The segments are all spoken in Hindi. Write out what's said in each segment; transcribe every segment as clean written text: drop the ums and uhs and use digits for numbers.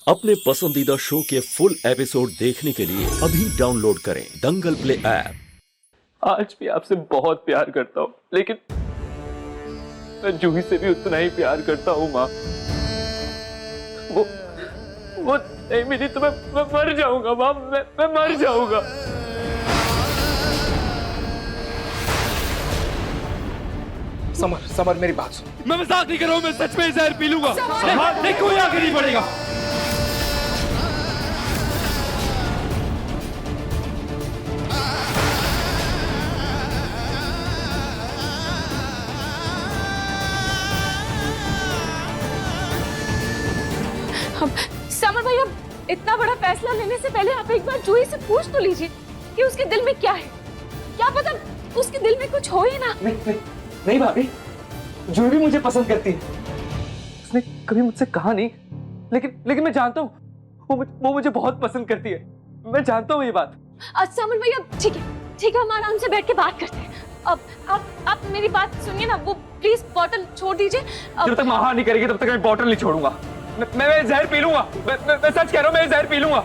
अपने पसंदीदा शो के फुल एपिसोड देखने के लिए अभी डाउनलोड करें दंगल प्ले ऐप। आज भी आपसे बहुत प्यार करता हूँ, लेकिन मैं जूही से भी उतना ही प्यार करता हूँ माँ। वो नहीं मिली तो मैं मर जाऊंगा माँ, मैं मर जाऊंगा। समर मेरी बात सुन। मैं मजाक नहीं कर रहा हूँ, मैं सच में जहर पी लूंगा। नहीं, कोई आगे नहीं बढ़ेगा। समर भाई, अब इतना बड़ा फैसला लेने से पहले आप एक बार जूही से पूछ तो लीजिए कि उसके दिल में क्या है। क्या पता उसके दिल में कुछ हो ही ना। नहीं भाभी, जूही भी मुझे पसंद करती है। उसने कभी मुझसे कहा नहीं, लेकिन मैं जानता हूँ वो मुझे बहुत पसंद करती है। मैं जानता हूँ ये बात। अच्छा समर भाई, अब ठीक है, हम आराम से बैठ के बात करते हैं। अब आप मेरी बात सुनिए ना, वो प्लीज बॉटल छोड़ दीजिए। जब तक माँ नहीं करेगी तब तक मैं बॉटल नहीं छोड़ूंगा। मैं जहर पी लूंगा। मैं सच कह रहा हूँ, मैं जहर पी लूंगा।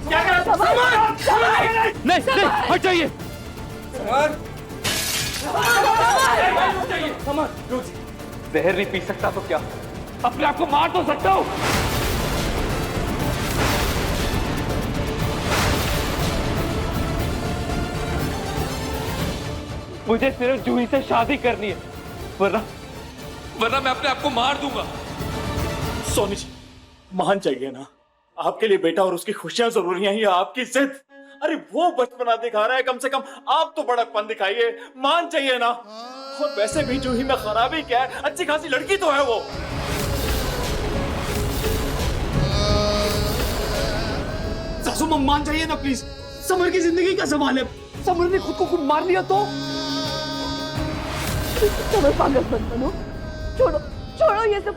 क्या कर रहा है? नहीं, हट जाइए। जहर नहीं पी सकता तो क्या अपने आप को मार तो सकता हूं। मुझे सिर्फ जूही से शादी करनी है, वरना मैं अपने आप को मार दूंगा। सोनी जी, मान चाहिए ना, आपके लिए बेटा और उसकी खुशियां जरूरी हैं या आपकी जिद? अरे वो बचपना दिखा रहा है, कम से कम आप तो बड़कपन दिखाइए, मान चाहिए ना। और वैसे भी जूही में खराबी क्या है, अच्छी खासी लड़की तो है वो। सासू मां मान चाहिए ना प्लीज, समर की जिंदगी का सवाल है। समर ने खुद को खुद मार लिया तो? समर पागल मत बनो, छोड़ो ये सब।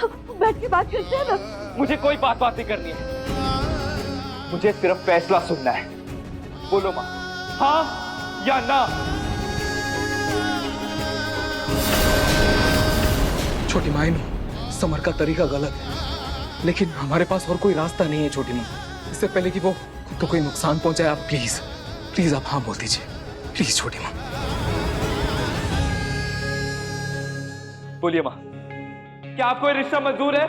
हम बैठ के बात करते हैं ना। मुझे कोई बात नहीं करनी है, मुझे सिर्फ फैसला सुनना है। बोलो माँ, हाँ या ना? छोटी माँ, समर का तरीका गलत है, लेकिन हमारे पास और कोई रास्ता नहीं है छोटी माँ। इससे पहले कि वो खुद को कोई नुकसान पहुंचाए, आप प्लीज आप हाँ बोल दीजिए, प्लीज छोटी माँ। बोलिए माँ, क्या आपको ये रिश्ता मंजूर है?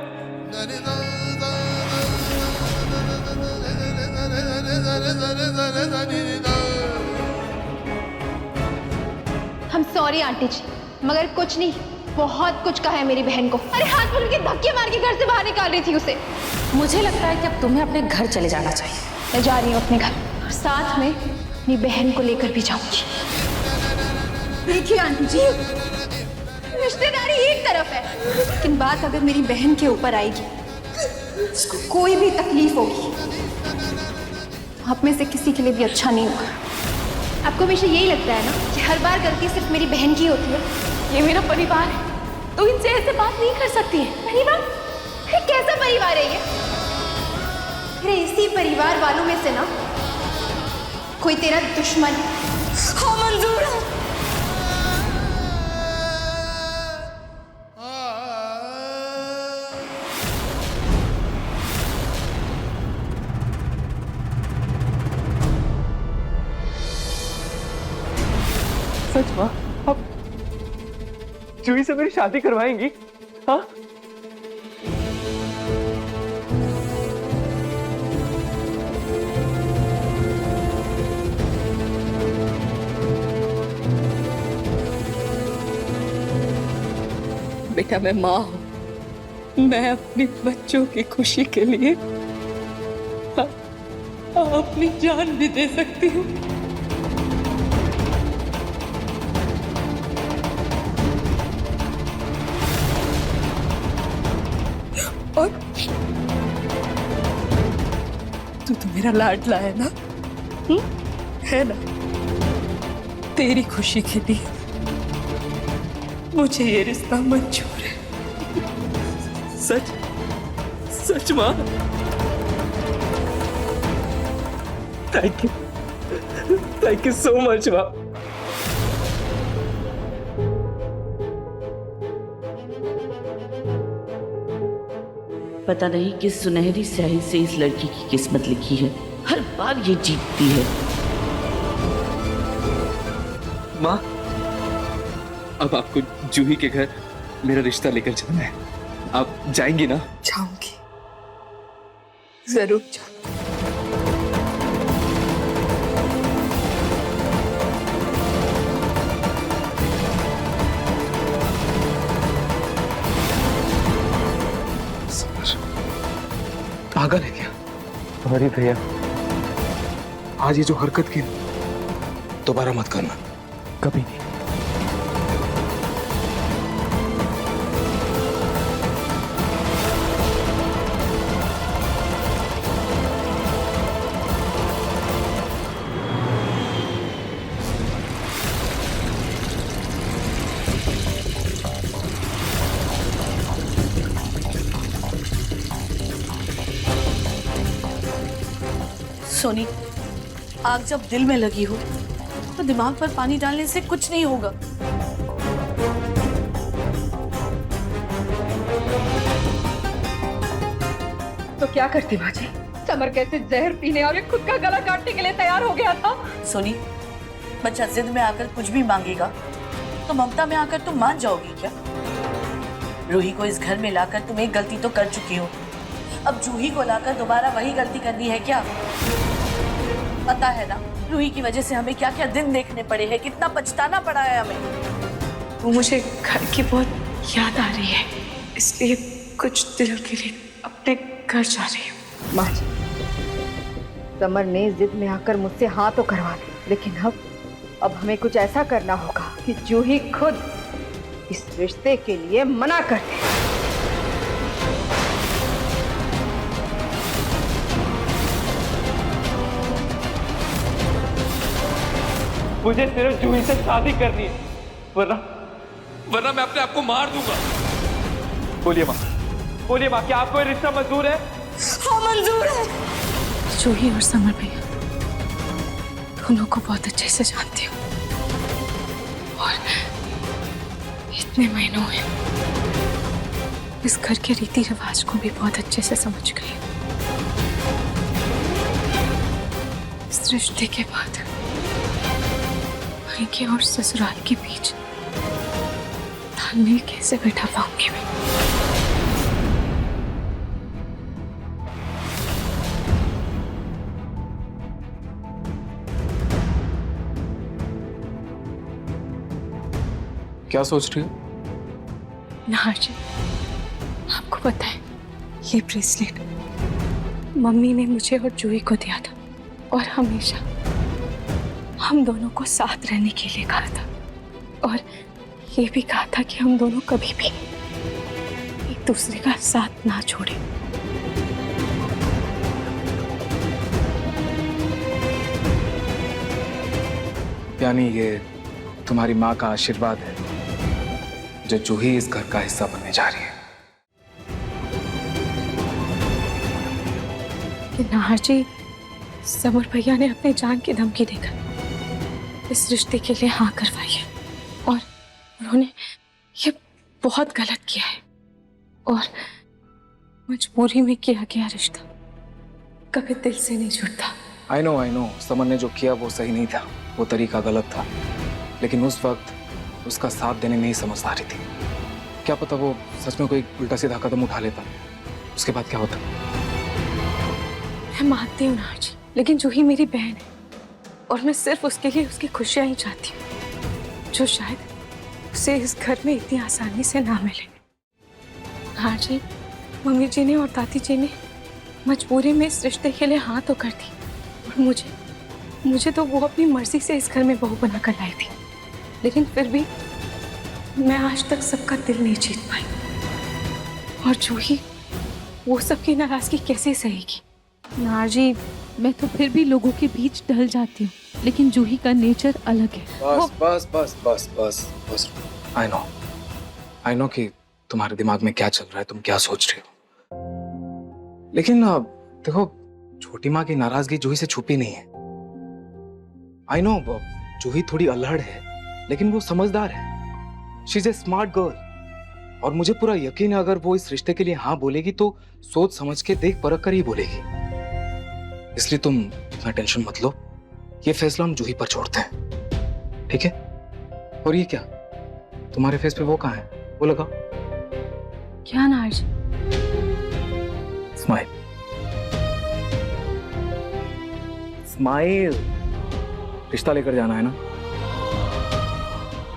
हम सॉरी आंटी जी, मगर कुछ नहीं, बहुत कुछ कहा है मेरी बहन को। अरे हाथ पकड़ के धक्के मार के घर से बाहर निकाल रही थी उसे। मुझे लगता है कि अब तुम्हें अपने घर चले जाना चाहिए। मैं जा रही हूँ अपने घर, और साथ में अपनी बहन को लेकर भी जाऊंगी। देखिए आंटी जी, रिश्तेदारी एक तरफ है, लेकिन बात अगर मेरी बहन के ऊपर आएगी, उसको कोई भी तकलीफ होगी, आप में से किसी के लिए भी अच्छा नहीं होगा। आपको हमेशा यही लगता है ना कि हर बार गलती सिर्फ मेरी बहन की होती है? ये मेरा परिवार है, तो इनसे ऐसे बात नहीं कर सकती है। परिवार? अरे कैसा परिवार है ये? अरे इसी परिवार वालों में से ना कोई तेरा दुश्मन है। हाँ मंजूर है। सच माँ, आप जूही से मेरी शादी करवाएंगी? हाँ? बेटा, मैं माँ हूं, मैं अपने बच्चों की खुशी के लिए अपनी जान भी दे सकती हूँ। और तू तो मेरा लाडला है ना? है ना? तेरी खुशी के लिए मुझे ये रिश्ता मंजूर है। सच सच माँ, थैंक यू सो मच माँ। पता नहीं किस सुनहरी स्याही से इस लड़की की किस्मत लिखी है, हर बार ये जीतती है। माँ, अब आपको जूही के घर मेरा रिश्ता लेकर चलना है। आप जाएंगी ना? जाऊंगी, जरूर जाऊंगी। पागल है क्या? सॉरी भैया। आज ये जो हरकत की दोबारा मत करना। कभी नहीं। सोनी, आग जब दिल में लगी हो तो दिमाग पर पानी डालने से कुछ नहीं होगा। तो क्या करती बाजी? समर कैसे जहर पीने और खुद का गला काटने के लिए तैयार हो गया था। सोनी, बच्चा जिद में आकर कुछ भी मांगेगा तो ममता में आकर तुम मान जाओगी क्या? रूही को इस घर में लाकर तुम एक गलती तो कर चुकी हो, अब जूही को लाकर दोबारा वही गलती करनी है क्या? पता है ना रूही की वजह से हमें क्या क्या दिन देखने पड़े हैं, कितना पछताना पड़ा है हमें। वो मुझे घर की बहुत याद आ रही है, इसलिए कुछ दिनों के लिए अपने घर जा रही हूँ। माँ जी, समर ने जिद में आकर मुझसे हाँ तो करवा दी, लेकिन अब हमें कुछ ऐसा करना होगा कि जूही खुद इस रिश्ते के लिए मना कर दे। मुझे सिर्फ जूही से शादी करनी है, वरना मैं अपने आप को मार दूंगा। बोलिए माँ, क्या आपको ये रिश्ता मंजूर है? हाँ मंजूर है। जूही और समर भैया दोनों को बहुत अच्छे से जानती हूँ और इतने महीनों में इस घर के रीति रिवाज को भी बहुत अच्छे से समझ गई। इस रिश्ते के बाद मायके और ससुराल के बीच तालमेल कैसे बैठा पाऊंगी मैं? क्या सोच रही हो? नाहर जी, आपको पता है ये ब्रेसलेट मम्मी ने मुझे और जूही को दिया था और हमेशा हम दोनों को साथ रहने के लिए कहा था और ये भी कहा था कि हम दोनों कभी भी एक दूसरे का साथ ना छोड़ें। यानी ये तुम्हारी माँ का आशीर्वाद है जो जूही इस घर का हिस्सा बनने जा रही है। कि नाहर जी, समर भैया ने अपने जान की धमकी देकर इस रिश्ते के लिए हाँ करवाई है और उन्होंने ये बहुत गलत किया है और मजबूरी में किया गया रिश्ता कभी दिल से नहीं जुड़ता। आई नो, समर ने जो किया वो सही नहीं था, वो तरीका गलत था, लेकिन उस वक्त उसका साथ देने में ही समझदारी थी। क्या पता वो सच में कोई उल्टा सीधा कदम उठा लेता, उसके बाद क्या होता? मैं मानती हूँ नाहर जी, लेकिन जूही मेरी बहन है और मैं सिर्फ उसके लिए उसकी खुशियाँ ही चाहती हूँ जो शायद उसे इस घर में इतनी आसानी से ना मिले। नाहर जी, मम्मी जी ने और दादी जी ने मजबूरी में इस रिश्ते के लिए हाँ तो कर दी और मुझे तो वो अपनी मर्जी से इस घर में बहू बना कर लाई थी, लेकिन फिर भी मैं आज तक सबका दिल नहीं जीत पाई और जूही वो सबकी नाराजगी कैसे सहेगी? नाहर जी, मैं तो फिर भी लोगों के बीच ढल जाती हूँ, लेकिन जूही का नेचर अलग है। बस बस बस बस बस बस। आई नो कि तुम्हारे दिमाग में क्या चल रहा है, तुम क्या सोच रहे हो, लेकिन देखो छोटी माँ की नाराजगी जूही से छुपी नहीं है। आई नो जूही थोड़ी अल्हड़ है, लेकिन वो समझदार है। She is a smart girl, और मुझे पूरा यकीन है अगर वो इस रिश्ते के लिए हाँ बोलेगी तो सोच समझ के देख परख कर ही बोलेगी। इसलिए तुम इतना टेंशन मत लो, ये फैसला हम जूही पर छोड़ते हैं, ठीक है? और ये क्या तुम्हारे फेस पे वो कहाँ है, वो लगाओ। क्या नाज? Smile smile. रिश्ता लेकर जाना है ना,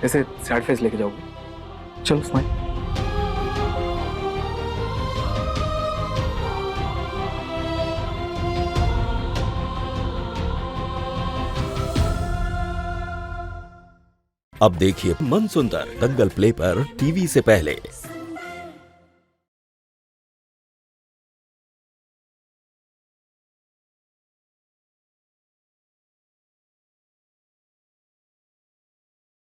ऐसे सैड फेस लेके जाओगे? चलो स्माइल। अब देखिए मन सुंदर दंगल प्ले पर टीवी से पहले।